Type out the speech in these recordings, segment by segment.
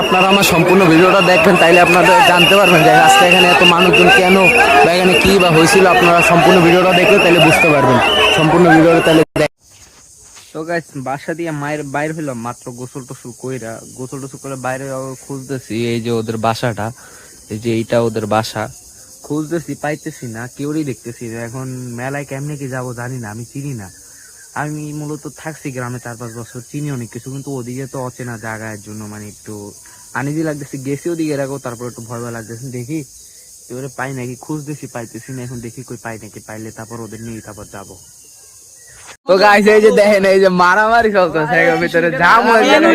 আপনারা আমার সম্পূর্ণ ভিডিওটা দেখবেন, তাইলে আপনারা জানতে পারবেন যে রাস্তায় এখানে এত মানুষজন কেন বা এখানে কি বা হয়েছিল। আপনারা সম্পূর্ণ ভিডিওটা দেখলে তাইলে বুঝতে পারবেন সম্পূর্ণ ভিডিওটা। তাহলে তো গাইস, বাসা দিয়ে মায়ের বাইরে হইলাম মাত্র গোসল টোসল কইরা, গোসল টোসল করে বাইরে খুঁজতেছি এই যে ওদের বাসাটা, এই যে এইটা ওদের বাসা। খুঁজতেছি, পাইতেছি না, কেউরই দেখতেছি না। এখন মেলায় কেমনে কি যাবো জানি না, আমি চিনি না। আমি মূলত থাকছি গ্রামে 4-5 বছর, চিনি অনেক কিছু, কিন্তু ওদিকে তো অচেনা জায়গার জন্য মানে একটু আনিজি লাগতেছে। গেছি ওদিকে রাখো, তারপর একটু ভয় ভয় লাগতেছে। দেখি এবারে পাই নাকি, খুঁজতেছি, পাইতেছি না। এখন দেখি কই পাই নাকি, পাইলে তারপর ওদের নিয়ে তারপর যাবো। তো গাইস, এই যে দেখেন, এই যে মারামারি চলতেছে এর ভিতরে, জাম হয়ে গেছে।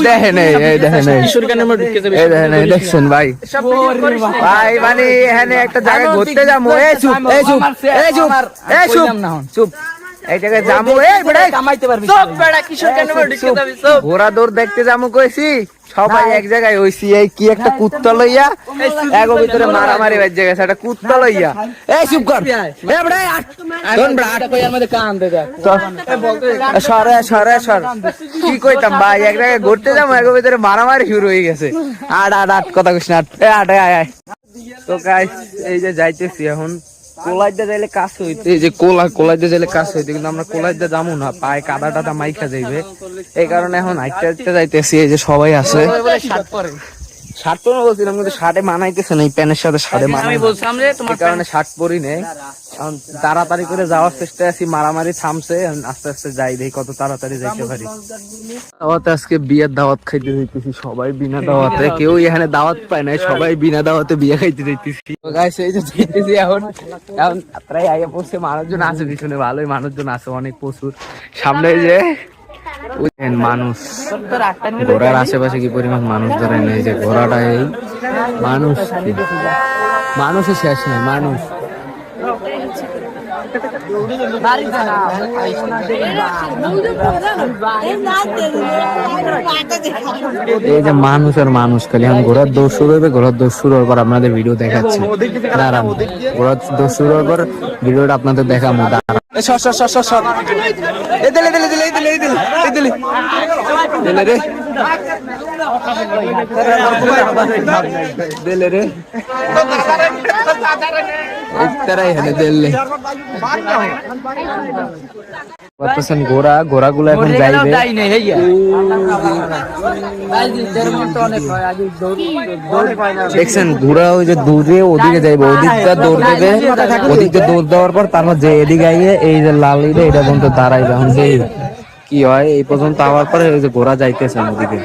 দেখেন এই দেখেন, এই দেখেন, এই দেখছেন ভাই, ভাই মানে এখানে একটা জায়গায় ঘুরতে যাবো। এই চুপ, এই চুপ, এই চুপ, এই চুপ, চুপ, এই জায়গায় যাবো। এই বেড়া কামাইতে পারবি, চুপ বেড়া, কিশোর কেন ঢুকে যাবি? চুপ, ঘোড়া দৌড় দেখতে যাবো কইছি, সবাই এক জায়গায় হইছি। এই কি একটা কুত্তা লইয়া এগো ভিতরে মারামারি বাজে গেছে, একটা কুত্তা লইয়া। এই চুপ কর, এ বেড়া কোন বেড়া আট কইয়ার মধ্যে কান দে দেখ। সরে সরে সর, কি কইতাম ভাই, এক জায়গায় ঘুরতে যাবো, এগো ভিতরে মারামারি শুরু হয়ে গেছে। আট আট আট কথা কইছ না, আট আয় আয়। তো গাইস, এই যে যাইতেছি এখন কোলাইতে যাইলে কাজ হইতে, এই যে কোলাইতে যাইলে কাজ হইতে, কিন্তু আমরা কোলাইতে যাবো না, পায়ে কাদা টাদা মাইখা যাইবে। এই কারণে এখন হাইটে হাইটে যাইতেছি। এই যে সবাই আছে, শার্ট পরে বলছিলাম, কিন্তু শার্টে মানাইতেছে না, এই প্যান্টের সাথে শার্টে মানাই, এই কারণে শার্ট পরি নেই। এখন তাড়াতাড়ি করে যাওয়ার চেষ্টায় আছি, মারামারি থামছে, আস্তে আস্তে যাই, দেখি কত তাড়াতাড়ি যাইতে পারি। দাওয়াতে আজকে বিয়ের দাওয়াত খাইতে যাইতেছি, সবাই বিনা দাওয়াতে, কেউ এখানে দাওয়াত পায় নাই, সবাই বিনা দাওয়াতে বিয়ে খাইতে যাইতেছি। গাইস, এই যে যাইতেছি এখন, এখন প্রায় আগে পড়ছে, মানুষজন আছে পিছনে, ভালোই মানুষজন আছে অনেক, প্রচুর। সামনে যে মানুষ, ঘোড়ার আশেপাশে কি পরিমাণ মানুষ ধরেন, এই যে ঘোড়াটা, এই মানুষ, মানুষের শেষ নেই, মানুষ। এই যে মানুষ আর মানুষ, খালি এখন ঘোড়ার দৌড় শুরু হবে, ঘোড়ার দৌড় শুরু হওয়ার পর আপনাদের ভিডিও দেখাচ্ছি। দাঁড়ান, ঘোড়ার দৌড় শুরু হওয়ার পর ভিডিওটা আপনাদের দেখাবো। দাঁড়ান, ঘোড়া গুলো এখন যাইবে। দেখছেন ঘোড়া ওই যে দূরে ওদিকে যাইবে, ওদিকটা দৌড় দেবে, ওদিকটা দৌড় দেওয়ার পর তারপর যে এদিকে আইয়ে এই যে লাল এটা পর্যন্ত দাঁড়াইবে। এখন কি হয় এই পর্যন্ত আওয়ার পরে ওই যে ঘোড়া যাইতেছে ওদিকে।